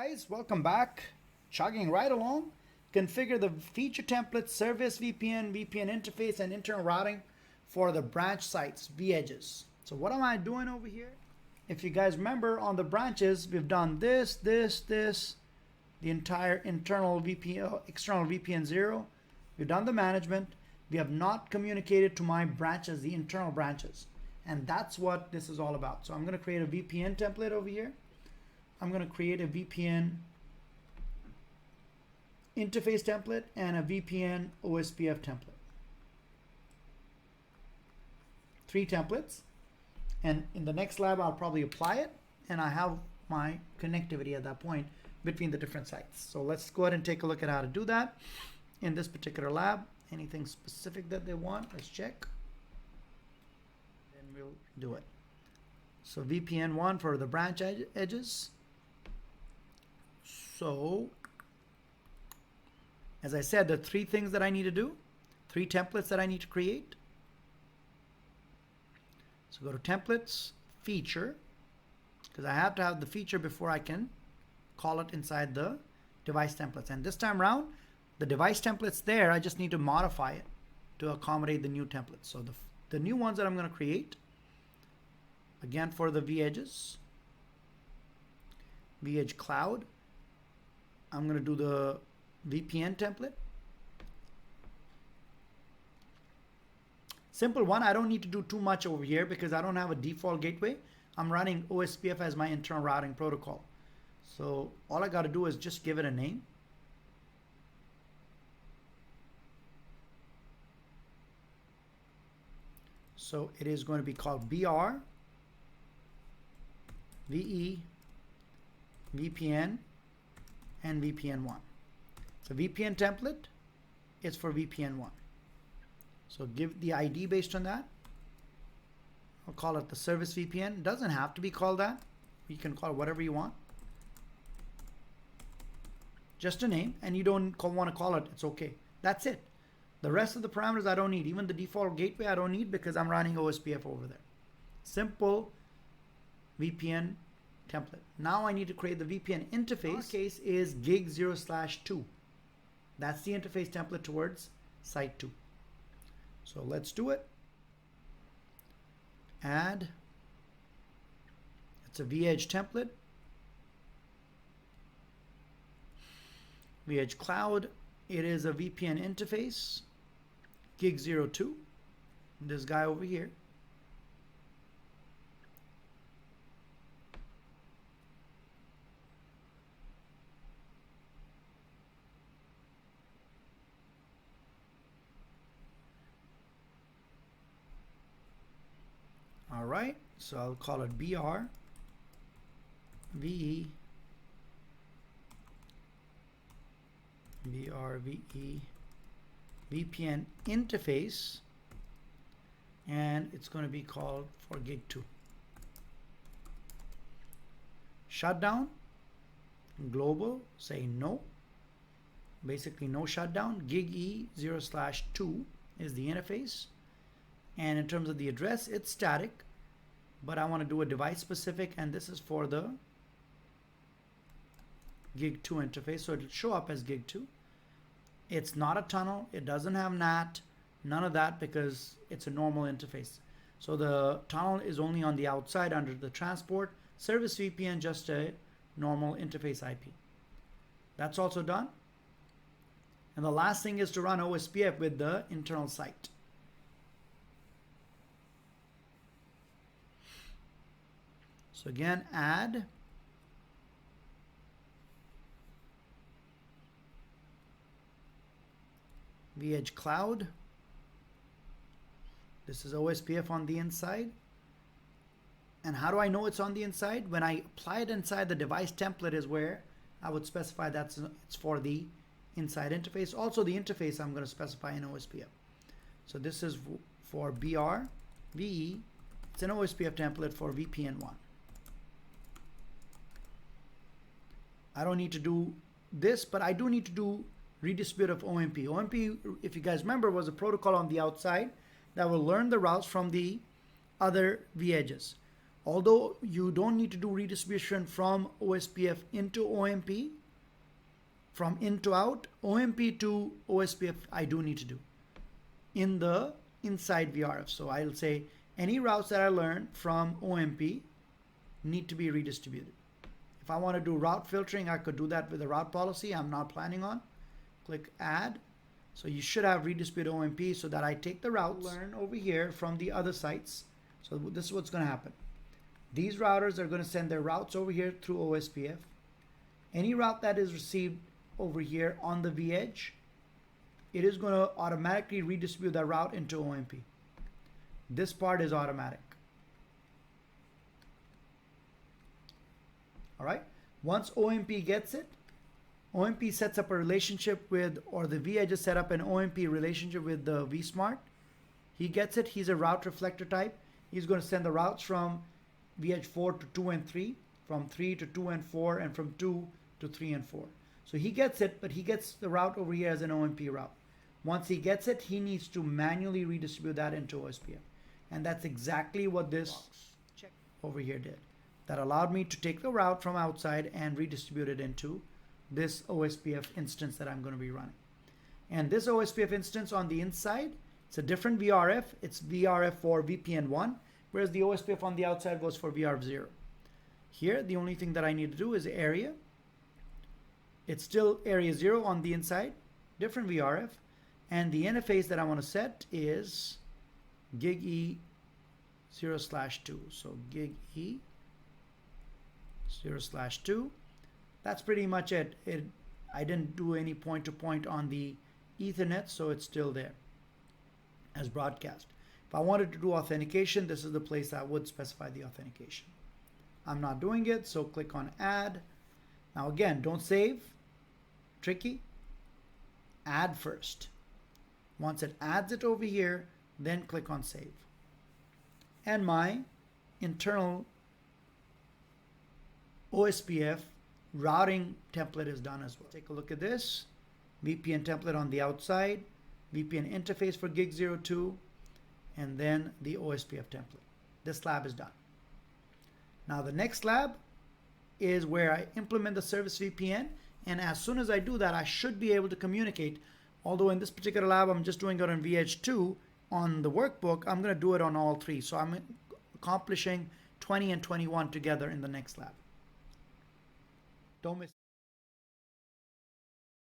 Guys, welcome back. Chugging right along. Configure the feature template, service VPN, VPN interface, and internal routing for the branch sites, vEdges. So what am I doing over here? If you guys remember on the branches, we've done this, the entire internal VPN, external VPN 0. We've done the management. We have not communicated to my branches, the internal branches. And that's what this is all about. So I'm going to create a VPN template over here. I'm going to create a VPN interface template and a VPN OSPF template. 3 templates. And in the next lab, I'll probably apply it. And I have my connectivity at that point between the different sites. So let's go ahead and take a look at how to do that. In this particular lab, anything specific that they want, let's check. Then we'll do it. So VPN 1 for the branch edges. So, as I said, the 3 things that I need to do, 3 templates that I need to create. So go to templates, feature, because I have to have the feature before I can call it inside the device templates. And this time around, the device templates there, I just need to modify it to accommodate the new templates. So the new ones that I'm going to create, again for the vEdges, vEdge cloud, I'm going to do the VPN template. Simple one, I don't need to do too much over here because I don't have a default gateway. I'm running OSPF as my internal routing protocol. So all I got to do is just give it a name. So it is going to be called BR, VE, VPN, and VPN 1. So VPN template is for VPN 1. So give the ID based on that. I'll call it the service VPN. It doesn't have to be called that. You can call it whatever you want. Just a name, and you don't want to call it, it's okay. That's it. The rest of the parameters I don't need. Even the default gateway I don't need because I'm running OSPF over there. Simple VPN template. Now I need to create the VPN interface. Our case is gig 0/2. That's the interface template towards site 2. So let's do it. Add. It's a vEdge template. vEdge cloud. It is a VPN interface. Gig 02. This guy over here. All right, so I'll call it BR, VE, BR, VE, VPN interface, and it's going to be called for gig 2. Shutdown, global, say no. Basically no shutdown. Gig E 0/2 is the interface. And in terms of the address, it's static, but I want to do a device specific, and this is for the gig 2 interface, so it'll show up as gig 2. It's not a tunnel, it doesn't have NAT, none of that, because it's a normal interface. So the tunnel is only on the outside under the transport. Service VPN, just a normal interface IP. That's also done. And the last thing is to run OSPF with the internal site. So again, add. vEdge cloud. This is OSPF on the inside. And how do I know it's on the inside? When I apply it inside the device template is where I would specify that it's for the inside interface. Also the interface I'm going to specify in OSPF. So this is for BR, VE. It's an OSPF template for VPN 1. I don't need to do this, but I do need to do redistribute of OMP. OMP, if you guys remember, was a protocol on the outside that will learn the routes from the other vEdges. Although you don't need to do redistribution from OSPF into OMP, from in to out, OMP to OSPF I do need to do in the inside VRF. So I'll say any routes that I learn from OMP need to be redistributed. If I want to do route filtering, I could do that with a route policy I'm not planning on. Click add. So you should have redistribute OMP so that I take the routes learn over here from the other sites. So this is what's going to happen. These routers are going to send their routes over here through OSPF. Any route that is received over here on the vEdge, it is going to automatically redistribute that route into OMP. This part is automatic. All right. Once OMP gets it, OMP sets up a relationship with, or the vEdge is set up an OMP relationship with the vSmart. He gets it. He's a route reflector type. He's going to send the routes from vEdge 4 to 2 and 3, from 3 to 2 and 4, and from 2 to 3 and 4. So he gets it, but he gets the route over here as an OMP route. Once he gets it, he needs to manually redistribute that into OSPF. And that's exactly what this check over here did. That allowed me to take the route from outside and redistribute it into this OSPF instance that I'm going to be running. And this OSPF instance on the inside, it's a different VRF. It's VRF for VPN 1, whereas the OSPF on the outside goes for VRF 0. Here, the only thing that I need to do is area. It's still area 0 on the inside, different VRF. And the interface that I want to set is gig E 0/2. So gig E 0/2. That's pretty much it. I didn't do any point-to-point on the Ethernet, so it's still there as broadcast. If I wanted to do authentication, this is the place I would specify the authentication. I'm not doing it, so click on add. Now again, don't save. Tricky. Add first. Once it adds it over here, then click on save. And my internal OSPF routing template is done as well. Take a look at this. VPN template on the outside, VPN interface for gig 02, and then the OSPF template. This lab is done. Now the next lab is where I implement the service VPN, and as soon as I do that, I should be able to communicate. Although in this particular lab, I'm just doing it on vEdge 2 on the workbook, I'm going to do it on all three. So I'm accomplishing 20 and 21 together in the next lab. Don't miss